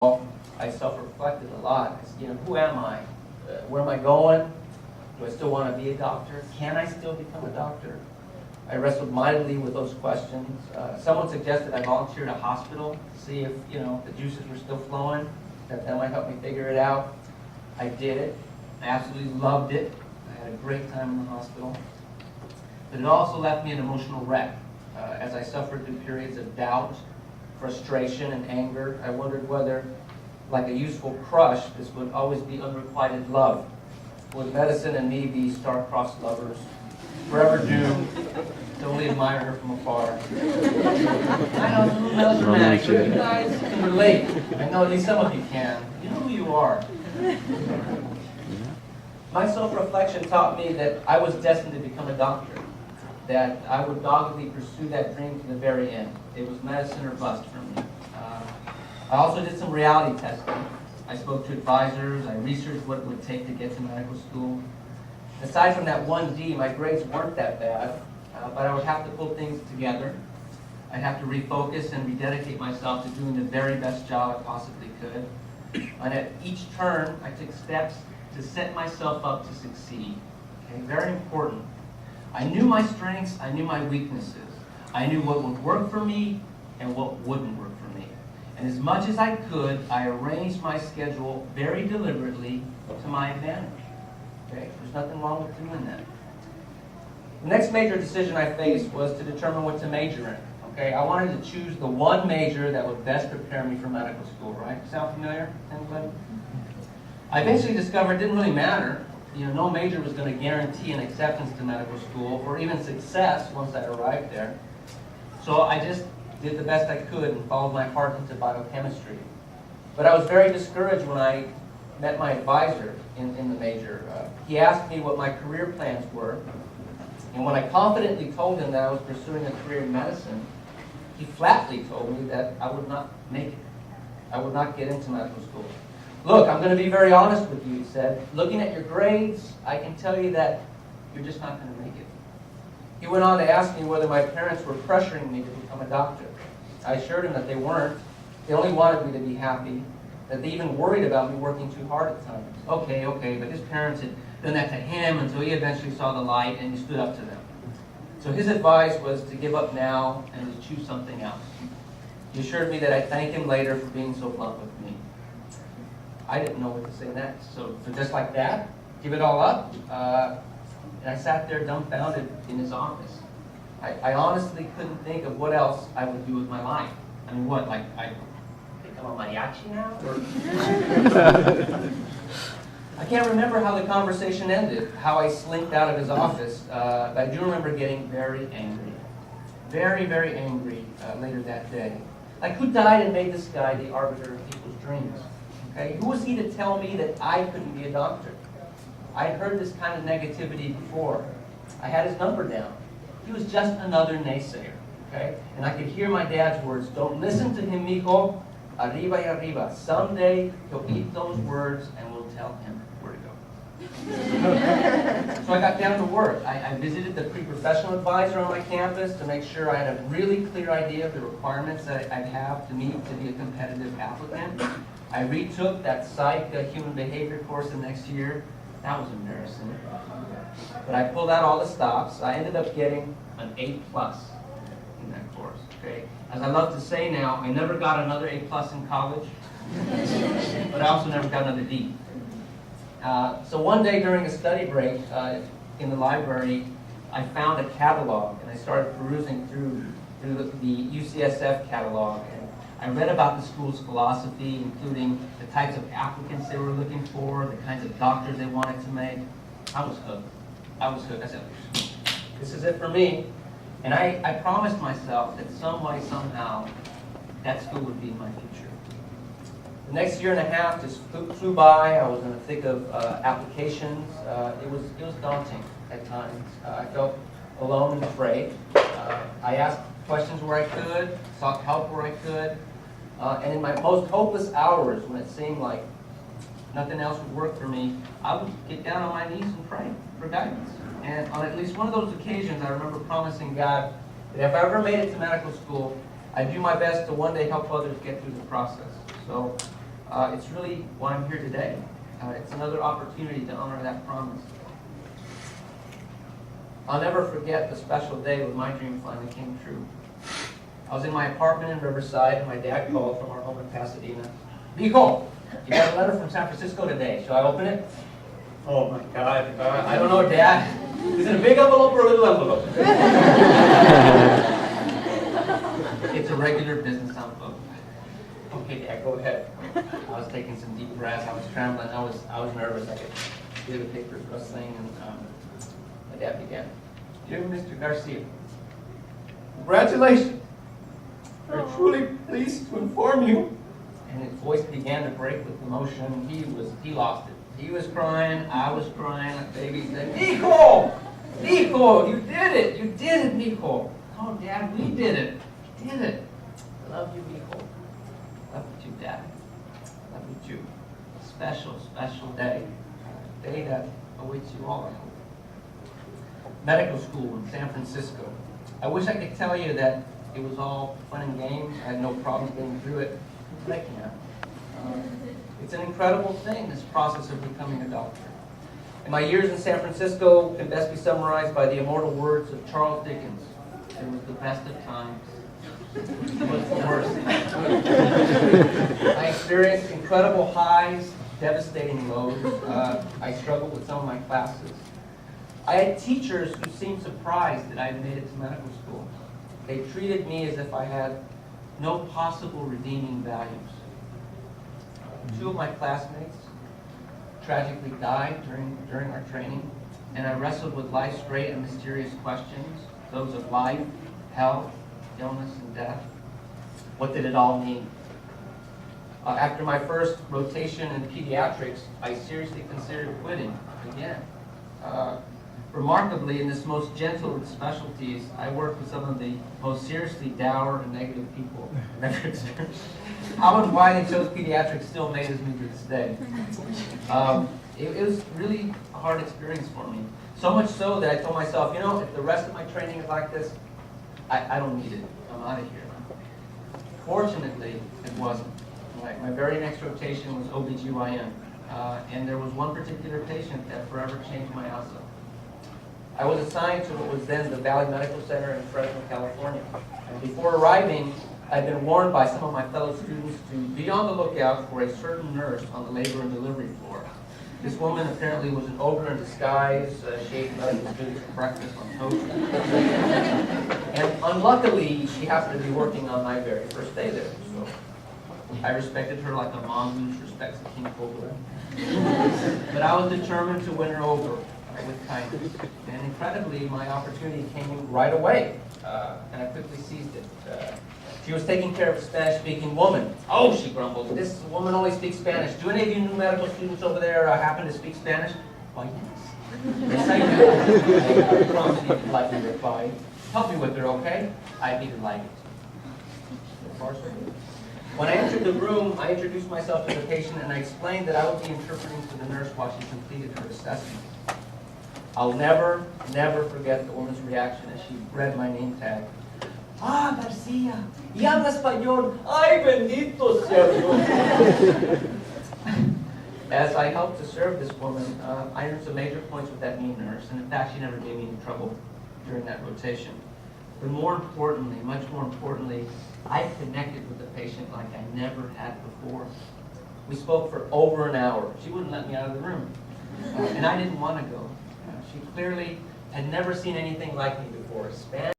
I self-reflected a lot. I said, who am I? Where am I going? Do I still want to be a doctor? Can I still become a doctor? I wrestled mightily with those questions. Someone suggested I volunteer at a hospital to see if, the juices were still flowing. That might help me figure it out. I did it. I absolutely loved it. I had a great time in the hospital. But it also left me an emotional wreck. As I suffered through periods of doubt, frustration, and anger, I wondered whether, like a useful crush, this would always be unrequited love. Would medicine and me be star-crossed lovers, forever doomed to only admire her from afar? I know, it's a little melodramatic, but you guys can relate. I know at least some of you can. You know who you are. My self-reflection taught me that I was destined to become a doctor, that I would doggedly pursue that dream to the very end. It was medicine or bust for me. I also did some reality testing. I spoke to advisors. I researched what it would take to get to medical school. Aside from that 1D, my grades weren't that bad, but I would have to pull things together. I'd have to refocus and rededicate myself to doing the very best job I possibly could. And at each turn, I took steps to set myself up to succeed. Okay, very important. I knew my strengths, I knew my weaknesses. I knew what would work for me and what wouldn't work for me. And as much as I could, I arranged my schedule very deliberately to my advantage. Okay? There's nothing wrong with doing that. The next major decision I faced was to determine what to major in. Okay? I wanted to choose the one major that would best prepare me for medical school, right? Sound familiar? Anybody? I eventually discovered it didn't really matter. No major was going to guarantee an acceptance to medical school or even success once I arrived there. So I just did the best I could and followed my heart into biochemistry. But I was very discouraged when I met my advisor in the major. He asked me what my career plans were, and when I confidently told him that I was pursuing a career in medicine, he flatly told me that I would not make it. I would not get into medical school. Look, I'm going to be very honest with you, he said. Looking at your grades, I can tell you that you're just not going to make it. He went on to ask me whether my parents were pressuring me to become a doctor. I assured him that they weren't. They only wanted me to be happy, that they even worried about me working too hard at times. Okay, but his parents had done that to him until he eventually saw the light and he stood up to them. So his advice was to give up now and to choose something else. He assured me that I'd thank him later for being so blunt with me. I didn't know what to say next. So just like that, give it all up. And I sat there dumbfounded in his office. I honestly couldn't think of what else I would do with my life. I mean, what, like I become a mariachi now? Or I can't remember how the conversation ended, how I slinked out of his office, but I do remember getting very angry. Very, very angry later that day. Like, who died and made this guy the arbiter of people's dreams? Okay? Who was he to tell me that I couldn't be a doctor? I'd heard this kind of negativity before. I had his number down. He was just another naysayer. Okay? And I could hear my dad's words, don't listen to him, mijo, arriba y arriba. Someday he'll eat those words and we'll tell him where to go. So I got down to work. I visited the pre-professional advisor on my campus to make sure I had a really clear idea of the requirements that I'd have to meet to be a competitive applicant. I retook that psych human behavior course the next year. That was embarrassing. But I pulled out all the stops. I ended up getting an A+ in that course. Okay? As I love to say now, I never got another A+ in college, but I also never got another D. So one day during a study break in the library, I found a catalog, and I started perusing through the UCSF catalog. I read about the school's philosophy, including the types of applicants they were looking for, the kinds of doctors they wanted to make. I was hooked. I said, this is it for me. And I promised myself that some way, somehow, that school would be my future. The next year and a half just flew by. I was in the thick of applications. It was daunting at times. I felt alone and afraid. I asked questions where I could, sought help where I could. And in my most hopeless hours, when it seemed like nothing else would work for me, I would get down on my knees and pray for guidance. And on at least one of those occasions, I remember promising God that if I ever made it to medical school, I'd do my best to one day help others get through the process. So It's really why I'm here today. It's another opportunity to honor that promise. I'll never forget the special day when my dream finally came true. I was in my apartment in Riverside, and my dad called from our home in Pasadena. Hijo, you got a letter from San Francisco today. Shall I open it? Oh my God, I don't know, Dad. Is it a big envelope or a little envelope? It's a regular business envelope. Okay, Dad, go ahead. I was taking some deep breaths. I was trembling. I was nervous. I could hear the papers rustling, and my dad began. Dear Mr. Garcia, congratulations. We're truly pleased to inform you. And his voice began to break with emotion. He lost it. He was crying. I was crying. Like baby said, Nico! Nico, you did it! You did it, Nico! Oh, Dad, we did it. We did it. I love you, Nico. Love you too, Dad. Love you too. A special, special day. A day that awaits you all, I hope. Medical school in San Francisco. I wish I could tell you that it was all fun and games. I had no problems getting through it. But I can't. It's an incredible thing, this process of becoming a doctor. And my years in San Francisco can best be summarized by the immortal words of Charles Dickens. It was the best of times. It was the worst. I experienced incredible highs, devastating lows. I struggled with some of my classes. I had teachers who seemed surprised that I had made it to medical school. They treated me as if I had no possible redeeming values. Two of my classmates tragically died during our training, and I wrestled with life's great and mysterious questions, those of life, health, illness, and death. What did it all mean? After my first rotation in pediatrics, I seriously considered quitting again. Remarkably, in this most gentle of specialties, I worked with some of the most seriously dour and negative people I've ever experienced. How and why they chose pediatrics still amazes me to this day. It was really a hard experience for me. So much so that I told myself, you know, if the rest of my training is like this, I don't need it. I'm out of here. Fortunately, it wasn't. My very next rotation was OBGYN, and there was one particular patient that forever changed my outlook. I was assigned to what was then the Valley Medical Center in Fresno, California. And before arriving, I'd been warned by some of my fellow students to be on the lookout for a certain nurse on the labor and delivery floor. This woman apparently was an ogre in disguise. She ate medical students for breakfast on toast. And unluckily, she happened to be working on my very first day there. So I respected her like a mongoose respects a king cobra. But I was determined to win her over with kindness. And incredibly, my opportunity came right away, and I quickly seized it. She was taking care of a Spanish-speaking woman. Oh, she grumbled, this woman only speaks Spanish. Do any of you new medical students over there happen to speak Spanish? Why, yes. Yes, I do. I promise you politely replied. Help me with her, okay? I'd be delighted. When I entered the room, I introduced myself to the patient, and I explained that I would be interpreting to the nurse while she completed her assessment. I'll never, never forget the woman's reaction as she read my name tag. Ah, García, y habla español. Ay, bendito sea Dios. As I helped to serve this woman, I earned some major points with that mean nurse, and in fact, she never gave me any trouble during that rotation. But more importantly, much more importantly, I connected with the patient like I never had before. We spoke for over an hour. She wouldn't let me out of the room, and I didn't want to go. She clearly had never seen anything like me before.